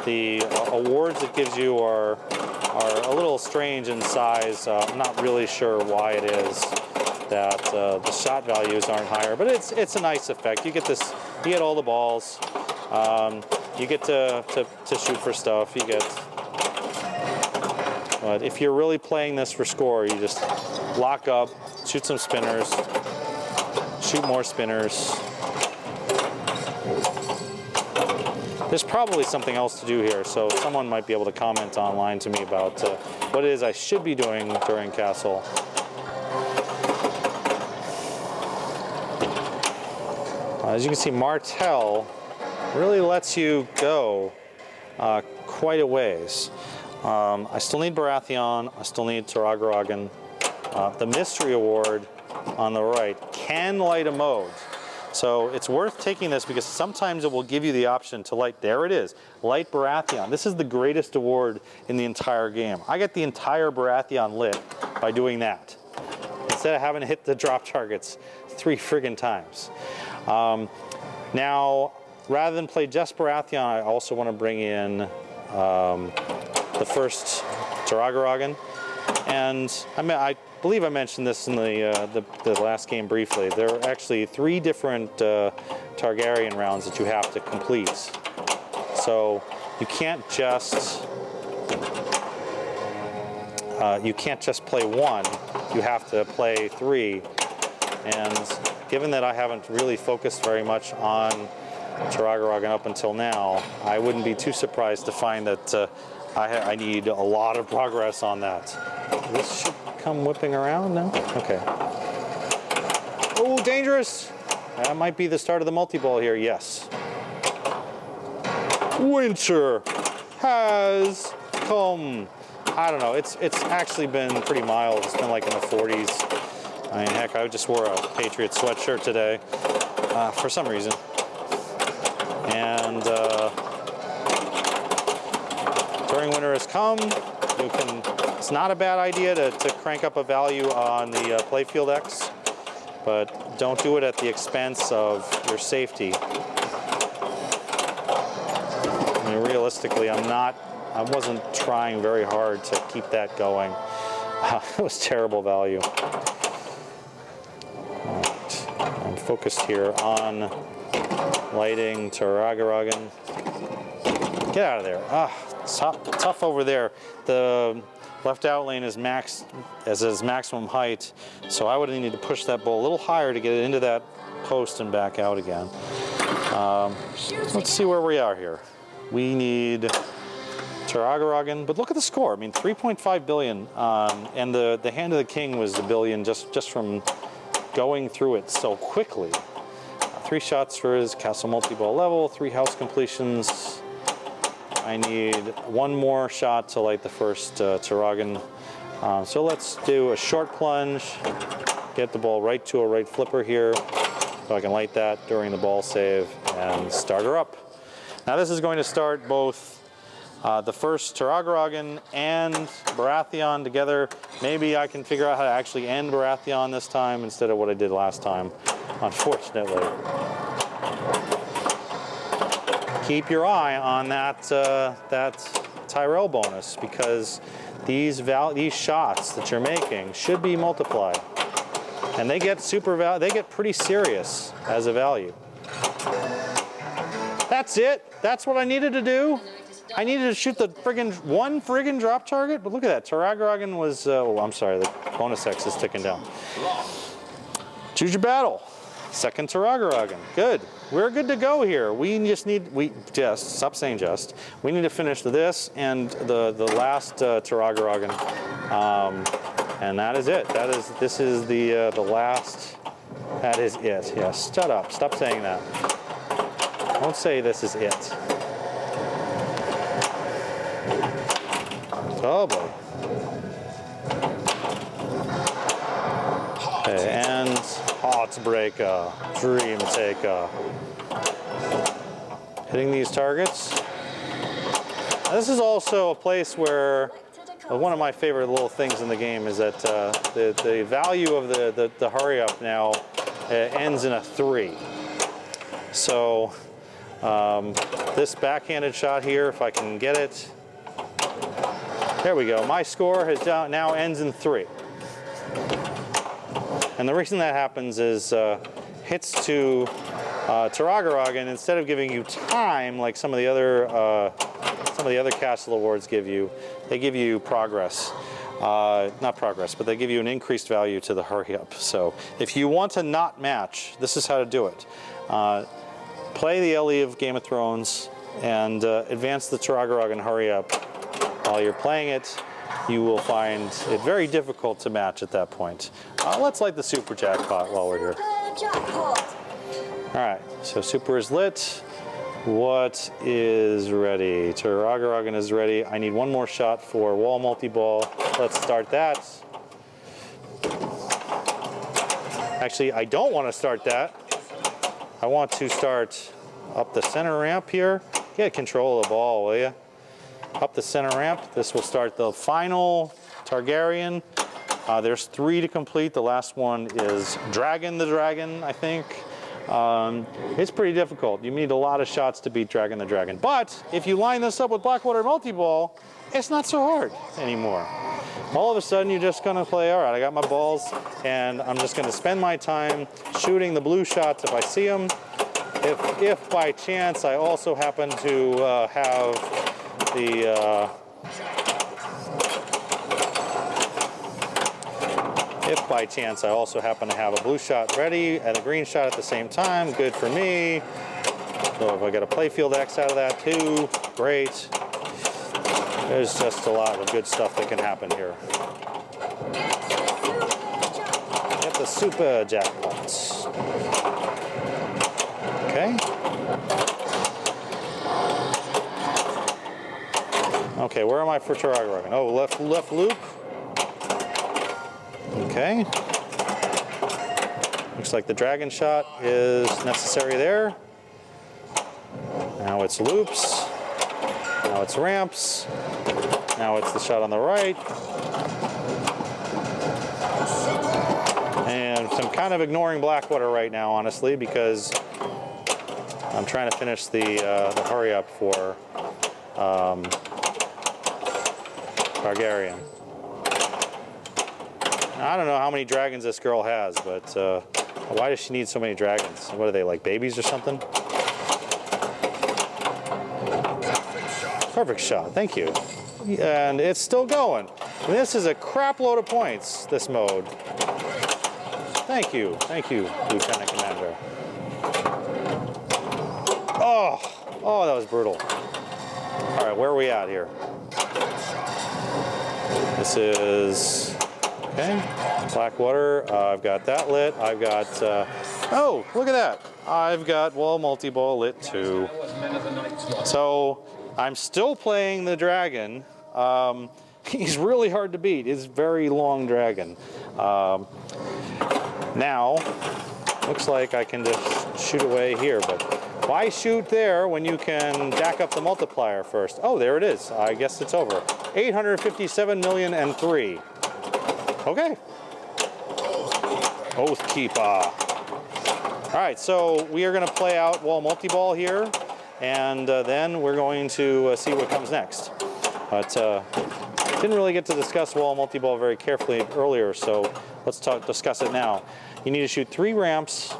the awards it gives you are a little strange in size. I'm not really sure why it is that the shot values aren't higher, but it's a nice effect. You get this, you get all the balls. You get to shoot for stuff. But if you're really playing this for score, you just lock up, shoot some spinners, shoot more spinners. There's probably something else to do here, so someone might be able to comment online to me about what it is I should be doing during Castle. As you can see, Martel really lets you go quite a ways. I still need Baratheon. I still need Taragaragan. The Mystery Award on the right can light a mode. So it's worth taking this because sometimes it will give you the option to light, there it is, light Baratheon. This is the greatest award in the entire game. I get the entire Baratheon lit by doing that, instead of having to hit the drop targets 3 friggin' times. Now, rather than play just Baratheon, I also want to bring in the first Taragaragan. And I believe I mentioned this in the last game briefly. There are actually 3 different Targaryen rounds that you have to complete. So you can't just play 1. You have to play 3. And given that I haven't really focused very much on Taragaragan up until now, I wouldn't be too surprised to find that I need a lot of progress on that. This should come whipping around now. Okay. Oh, dangerous! That might be the start of the multi-ball here. Yes. Winter has come. I don't know. It's actually been pretty mild. It's been like in the 40s. I mean, heck, I just wore a Patriot sweatshirt today for some reason. And during winter has come. It's not a bad idea to crank up a value on the playfield X, but don't do it at the expense of your safety. I mean, realistically, I wasn't trying very hard to keep that going. It was terrible value. Right. I'm focused here on lighting Taragaragan. Get out of there. It's tough over there. The left out lane is maxed as its maximum height, so I would need to push that ball a little higher to get it into that post and back out again. Let's see where we are here. We need Taragaragan, but look at the score. I mean, 3.5 billion, and the Hand of the King was $1 billion just from going through it so quickly. 3 shots for his castle multi-ball level, 3 house completions. I need 1 more shot to light the first Taragan. So let's do a short plunge, get the ball right to a right flipper here, so I can light that during the ball save and start her up. Now this is going to start both the first Taragaragan and Baratheon together. Maybe I can figure out how to actually end Baratheon this time instead of what I did last time, unfortunately. Keep your eye on that Tyrell bonus, because these shots that you're making should be multiplied, and they get they get pretty serious as a value. That's it. That's what I needed to do. I needed to shoot the one friggin' drop target, but look at that. Taragaragan was. Oh, I'm sorry. The bonus X is ticking down. Choose your battle. Second Taragaragan. Good. We're good to go here. We just stop saying just. We need to finish this and the last Taragaragan, and that is it. This is the last. That is it. Yes. Shut up. Stop saying that. Don't say this is it. Oh boy. Okay, and Heartbreaker, Dream Taker. Hitting these targets. Now, this is also a place where one of my favorite little things in the game is that the value of the hurry up now ends in a 3. So this backhanded shot here, if I can get it. There we go. My score has now ends in 3. And the reason that happens is hits to Taragaragan, instead of giving you time like some of the other castle awards give you, they give you progress. Not progress, but they give you an increased value to the hurry up. So if you want to not match, this is how to do it. Play the Ellie of Game of Thrones and advance the Taragaragan hurry up. While you're playing it, you will find it very difficult to match at that point. Let's light the super jackpot while we're here. Jackpot. All right, so super is lit. What is ready? Turagaragan is ready. I need one more shot for wall multi-ball. Let's start that. Actually, I don't want to start that. I want to start up the center ramp here. Get control of the ball, will you? Up the center ramp. This will start the final Targaryen. There's 3 to complete. The last one is Dragon the Dragon, I think. It's pretty difficult. You need a lot of shots to beat Dragon the Dragon. But if you line this up with Blackwater multi-ball, it's not so hard anymore. All of a sudden, you're just going to play, all right, I got my balls, and I'm just going to spend my time shooting the blue shots if I see them. If by chance I also happen to have the... If by chance I also happen to have a blue shot ready and a green shot at the same time, good for me. So if I get a playfield X out of that too, great. There's just a lot of good stuff that can happen here. Get the super jackpots. Okay. Okay, where am I for Targaryen? Oh, left loop. Okay. Looks like the dragon shot is necessary there. Now it's loops. Now it's ramps. Now it's the shot on the right. And I'm kind of ignoring Blackwater right now, honestly, because I'm trying to finish the hurry up for Targaryen. I don't know how many dragons this girl has, but why does she need so many dragons? What are they, like babies or something? Perfect shot, thank you. And it's still going. This is a crap load of points, this mode. Thank you, Lieutenant Commander. Oh, that was brutal. All right, where are we at here? This is, okay, Blackwater. I've got that lit. I've got, oh, look at that. I've got wall multi-ball lit too. So I'm still playing the dragon. He's really hard to beat. He's a very long dragon. Now, looks like I can just shoot away here, but why shoot there when you can jack up the multiplier first? Oh, there it is. I guess it's over. 857,000,003. Okay. Oathkeeper. All right, so we are going to play out wall multi-ball here, and then we're going to see what comes next. But didn't really get to discuss wall multi-ball very carefully earlier, so let's discuss it now. You need to shoot 3 ramps,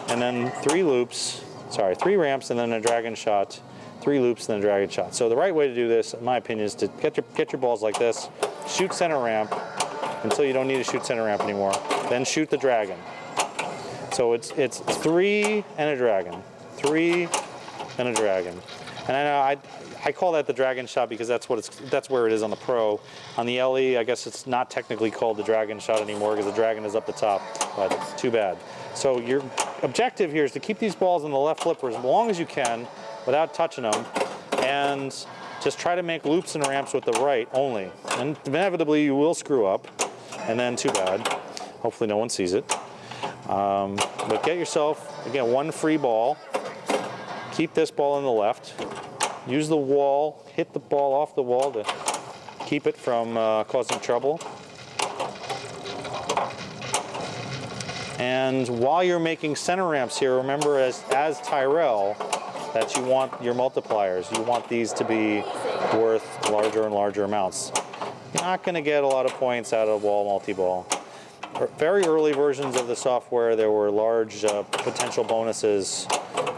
and then 3 loops. Sorry, 3 ramps and then a dragon shot, 3 loops and then a dragon shot. So the right way to do this, in my opinion, is to get your balls like this, shoot center ramp until you don't need to shoot center ramp anymore, then shoot the dragon. So it's 3 and a dragon, 3 and a dragon. And I know I call that the dragon shot because that's where it is on the Pro. On the LE, I guess it's not technically called the dragon shot anymore because the dragon is up the top, but too bad. So your objective here is to keep these balls in the left flipper as long as you can without touching them, and just try to make loops and ramps with the right only. And inevitably you will screw up, and then too bad. Hopefully no one sees it. But get yourself, again, 1 free ball. Keep this ball in the left. Use the wall, hit the ball off the wall to keep it from causing trouble. And while you're making center ramps here, remember as Tyrell that you want your multipliers. You want these to be worth larger and larger amounts. You're not going to get a lot of points out of wall multi-ball. Very early versions of the software, there were large potential bonuses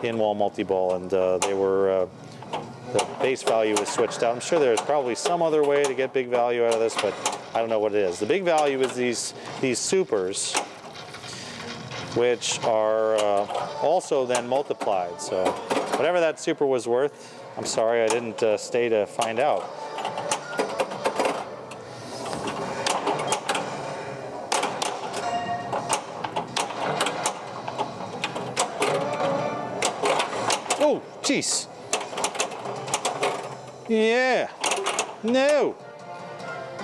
in wall multi-ball, and they were the base value was switched out. I'm sure there's probably some other way to get big value out of this, but I don't know what it is. The big value is these supers, which are also then multiplied. So whatever that super was worth, I'm sorry I didn't stay to find out. Jeez. Yeah. No.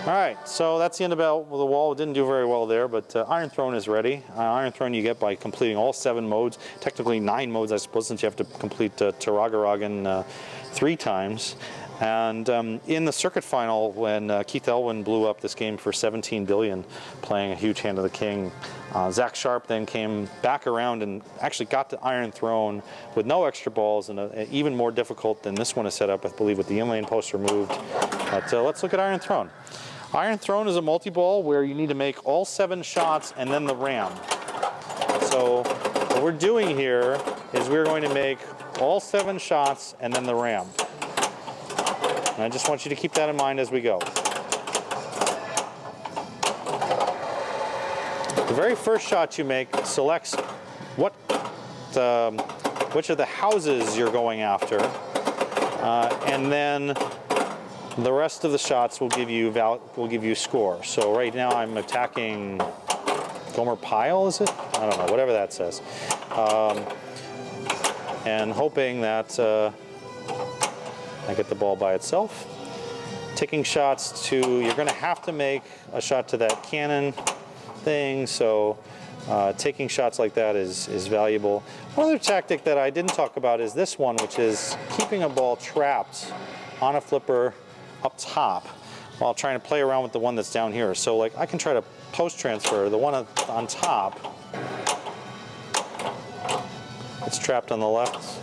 All right, so that's the end about the wall. It didn't do very well there, but Iron Throne is ready. Iron Throne you get by completing all 7 modes. Technically 9 modes, I suppose, since you have to complete Taragaragan 3 times. And in the circuit final, when Keith Elwin blew up this game for 17 billion, playing a huge Hand of the King, Zach Sharp then came back around and actually got to Iron Throne with no extra balls, and even more difficult than this one is set up, I believe, with the inlane post removed. But let's look at Iron Throne. Iron Throne is a multi-ball where you need to make all 7 shots and then the ram. So what we're doing here is we're going to make all 7 shots and then the ram. And I just want you to keep that in mind as we go. The very first shot you make selects which of the houses you're going after, and then the rest of the shots will give you score. So right now I'm attacking Gomer Pyle, is it? I don't know, whatever that says. And hoping that I get the ball by itself. Taking shots you're going to have to make a shot to that cannon thing, so taking shots like that is valuable. One other tactic that I didn't talk about is this one, which is keeping a ball trapped on a flipper up top while trying to play around with the one that's down here. So like I can try to post transfer the one on top. It's trapped on the left.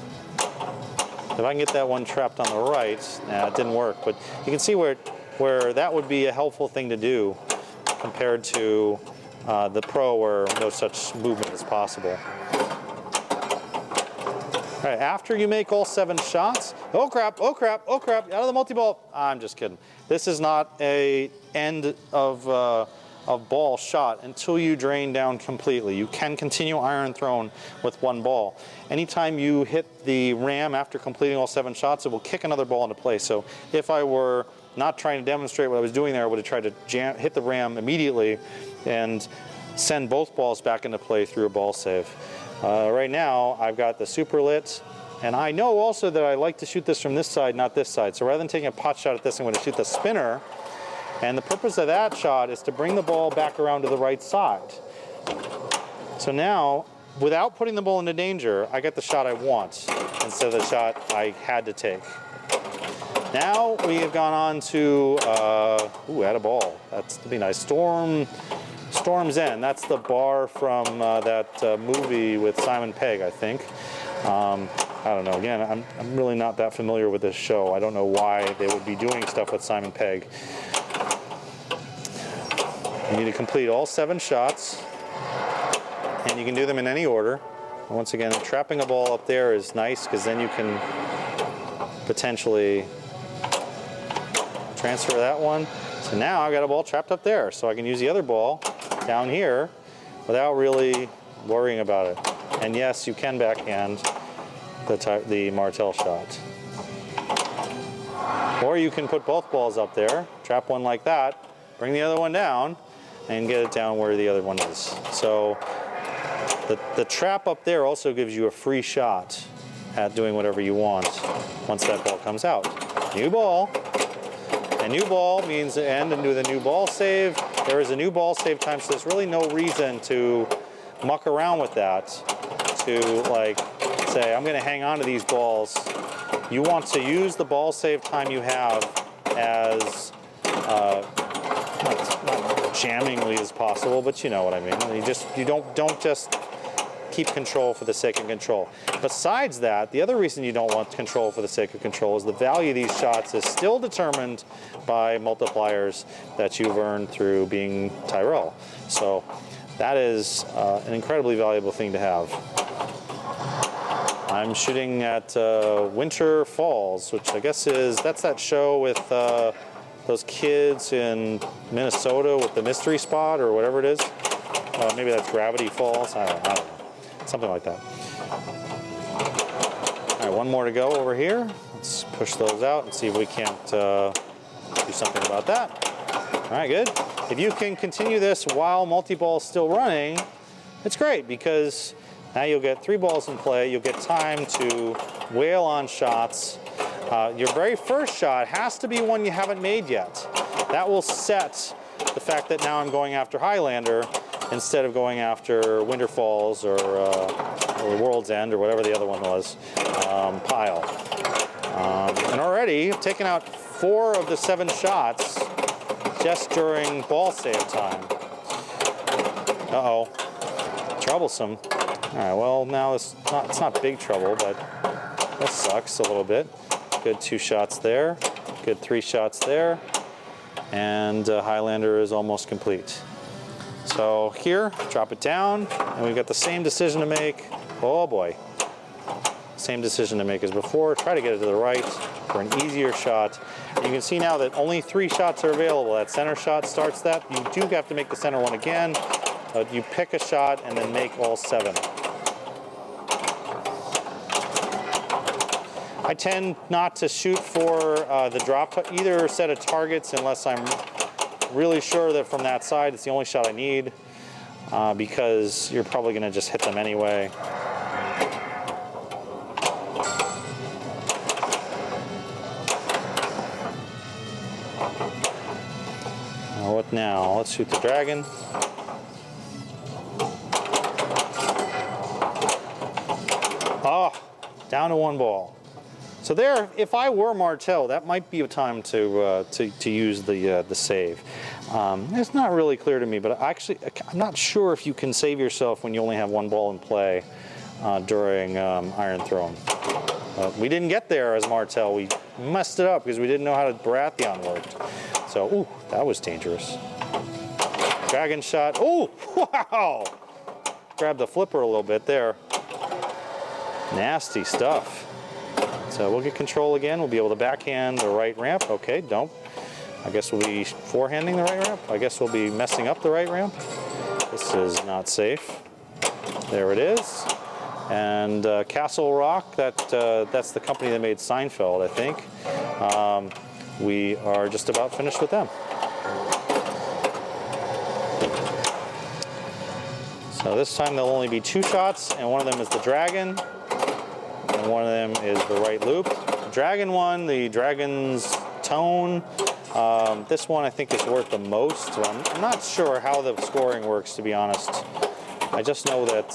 If I can get that one trapped on the right, it didn't work. But you can see where that would be a helpful thing to do compared to the Pro, where no such movement is possible. All right, after you make all 7 shots, oh crap, oh crap, oh crap, out of the multi-ball. I'm just kidding. This is not a end of ball shot until you drain down completely. You can continue Iron Throne with 1 ball. Anytime you hit the ram after completing all 7 shots, it will kick another ball into place. So if I were not trying to demonstrate what I was doing there, I would have tried to hit the ram immediately and send both balls back into play through a ball save. Right now, I've got the super lit, and I know also that I like to shoot this from this side, not this side. So rather than taking a pot shot at this, I'm going to shoot the spinner. And the purpose of that shot is to bring the ball back around to the right side. So now, without putting the ball into danger, I get the shot I want instead of the shot I had to take. Now we have gone on to, add a ball. That's to be nice. Storm's End. That's the bar from that movie with Simon Pegg, I think. I don't know. Again, I'm really not that familiar with this show. I don't know why they would be doing stuff with Simon Pegg. You need to complete all 7 shots, and you can do them in any order. And once again, trapping a ball up there is nice because then you can potentially transfer that one. So now I've got a ball trapped up there, so I can use the other ball down here without really worrying about it. And yes, you can backhand the Martel shot. Or you can put both balls up there, trap one like that, bring the other one down, and get it down where the other one is. So the trap up there also gives you a free shot at doing whatever you want once that ball comes out. New ball. And new ball means end and do the new ball save. There is a new ball save time, so there's really no reason to muck around with that, to like say, I'm gonna hang on to these balls. You want to use the ball save time you have as not jammingly as possible, but you know what I mean. You don't just keep control for the sake of control. Besides that, the other reason you don't want control for the sake of control is the value of these shots is still determined by multipliers that you've earned through being Tyrell. So that is an incredibly valuable thing to have. I'm shooting at Winter Falls, which I guess that's that show with those kids in Minnesota with the mystery spot or whatever it is. Maybe that's Gravity Falls. I don't know. Something like that. All right, one more to go over here. Let's push those out and see if we can't do something about that. All right, good. If you can continue this while multi-ball is still running, it's great because Now you'll get 3 balls in play. You'll get time to wail on shots. Your very first shot has to be one you haven't made yet. That will set the fact that now I'm going after Highlander instead of going after Winter Falls or World's End or whatever the other one was, Pile. And already I've taken out 4 of the 7 shots just during ball save time. Uh-oh, troublesome. All right, well now it's not big trouble, but that sucks a little bit. Good 2 shots there, good 3 shots there, and Highlander is almost complete. So here, drop it down, and we've got the same decision to make. Oh boy. Same decision to make as before. Try to get it to the right for an easier shot. And you can see now that only 3 shots are available. That center shot starts that. You do have to make the center one again. You pick a shot and then make all 7. I tend not to shoot for the drop either set of targets unless I'm really sure that from that side it's the only shot I need, because you're probably going to just hit them anyway. What now? Let's shoot the dragon. Oh, down to 1 ball. So there, if I were Martel, that might be a time to use the save. It's not really clear to me, but actually, I'm not sure if you can save yourself when you only have 1 ball in play during Iron Throne. We didn't get there as Martel. We messed it up because we didn't know how to Baratheon worked. So, ooh, that was dangerous. Dragon shot. Oh, wow! Grabbed the flipper a little bit there. Nasty stuff. So we'll get control again. We'll be able to backhand the right ramp. Okay, don't. I guess we'll be forehanding the right ramp. I guess we'll be messing up the right ramp. This is not safe. There it is. And Castle Rock, that's the company that made Seinfeld, I think. We are just about finished with them. So this time there'll only be 2 shots, and one of them is the dragon, and one of them is the right loop. The dragon one, the dragon's tone, this one I think is worth the most. I'm not sure how the scoring works, to be honest. I just know that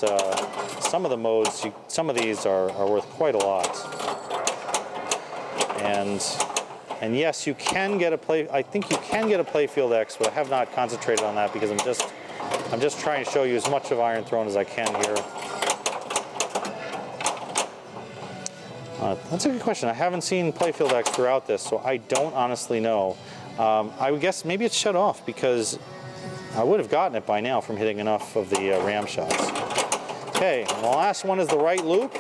some of the modes, some of these are worth quite a lot. And yes, you can get a play. I think you can get a playfield X, but I have not concentrated on that because I'm just trying to show you as much of Iron Throne as I can here. That's a good question. I haven't seen playfield X throughout this, so I don't honestly know. I would guess maybe it's shut off because I would have gotten it by now from hitting enough of the ram shots. Okay, and the last one is the right loop.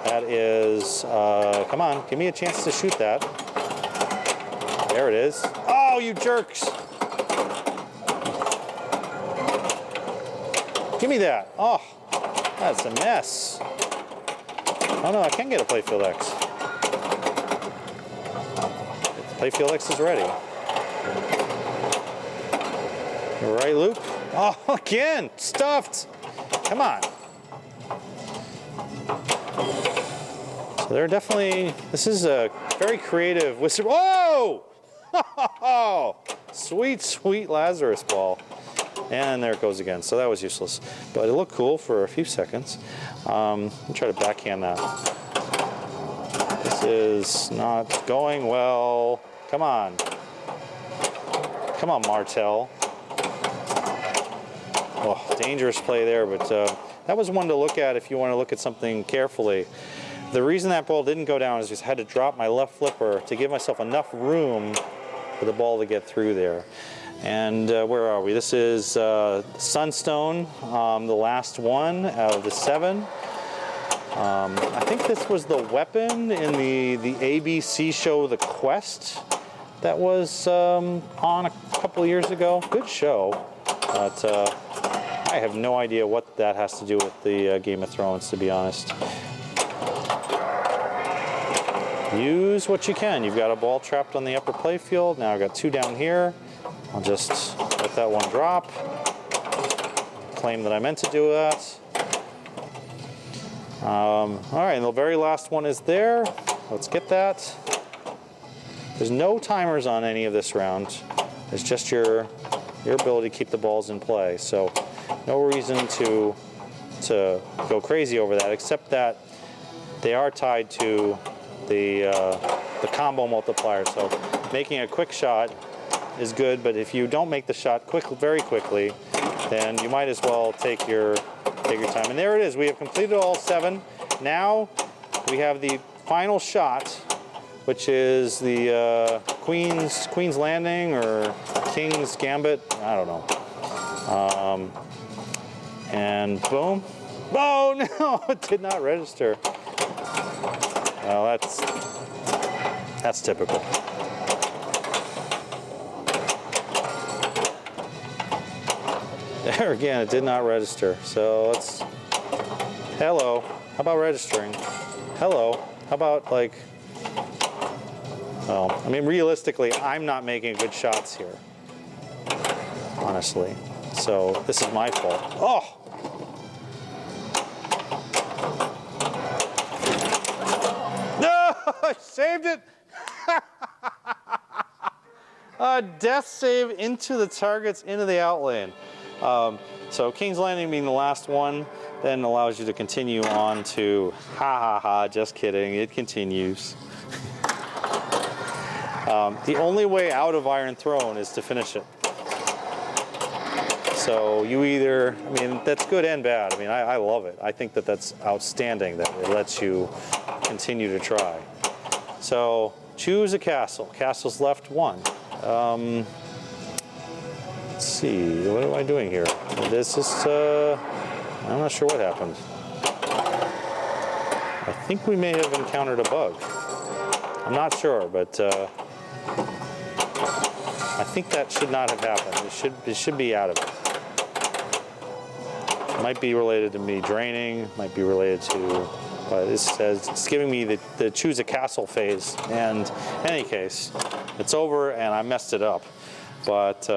That is, come on, give me a chance to shoot that. There it is. Oh, you jerks! Give me that. Oh, that's a mess. Oh no, I can get a playfield X. Playfield X is ready. Right loop. Oh, again, stuffed. Come on. So they're definitely, this is a very creative wizard. Whoa! Oh, sweet, sweet Lazarus ball. And there it goes again. So that was useless. But it looked cool for a few seconds. I'll try to backhand that. This is not going well. Come on. Come on, Martel. Oh, dangerous play there, but that was one to look at if you want to look at something carefully. The reason that ball didn't go down is because I had to drop my left flipper to give myself enough room for the ball to get through there. And where are we? This is Sunstone, the last one out of the 7. I think this was the weapon in the ABC show The Quest that was on a couple of years ago. Good show, but I have no idea what that has to do with the Game of Thrones, to be honest. Use what you can. You've got a ball trapped on the upper playfield. Now I've got 2 down here. I'll just let that one drop. Claim that I meant to do that. All right, and the very last one is there. Let's get that. There's no timers on any of this round. It's just your ability to keep the balls in play. So no reason to go crazy over that, except that they are tied to the combo multiplier. So making a quick shot is good, but if you don't make the shot very quickly, then you might as well take your time. And there it is. We have completed all 7. Now we have the final shot, which is the Queen's Landing or King's Gambit. I don't know. And boom. Oh no! It did not register. Well, that's typical. There again, it did not register. So let's. Hello. How about registering? Hello. How about like. Well, I mean, realistically, I'm not making good shots here. Honestly. So this is my fault. Oh! No! I saved it! Death save into the targets, into the outlane. So King's Landing being the last one then allows you to continue on to just kidding, it continues. The only way out of Iron Throne is to finish it. So you either, I mean, that's good and bad. I mean, I love it. I think that that's outstanding that it lets you continue to try. So choose a castle. Castle's left 1. Let's see, what am I doing here? This is, I'm not sure what happened. I think we may have encountered a bug. I'm not sure, but I think that should not have happened. It should be out of it. Might be related to me draining, might be related to, but it says it's giving me the choose a castle phase. And in any case, it's over and I messed it up. But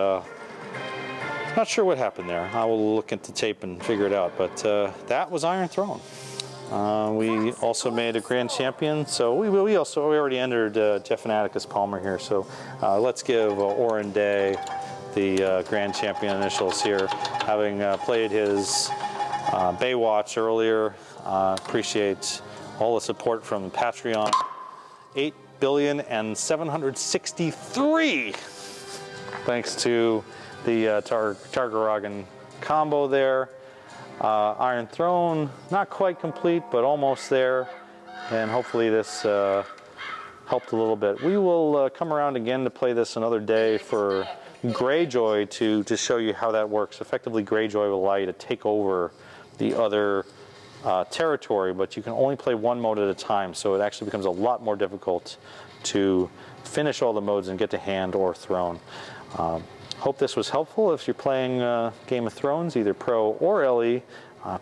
not sure what happened there. I will look at the tape and figure it out. But that was Iron Throne. We also made a grand champion. So we already entered Jeff and Atticus Palmer here. So let's give Oren Day the grand champion initials here. Having played his Baywatch earlier, appreciate all the support from Patreon. 8,763,000,000. Thanks to the Targarogan combo there. Iron Throne, not quite complete, but almost there. And hopefully this helped a little bit. We will come around again to play this another day for Greyjoy to show you how that works. Effectively, Greyjoy will allow you to take over the other territory, but you can only play one mode at a time, so it actually becomes a lot more difficult to finish all the modes and get to hand or throne. Hope this was helpful. If you're playing Game of Thrones, either Pro or LE,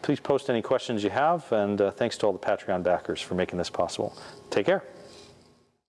please post any questions you have, and thanks to all the Patreon backers for making this possible. Take care.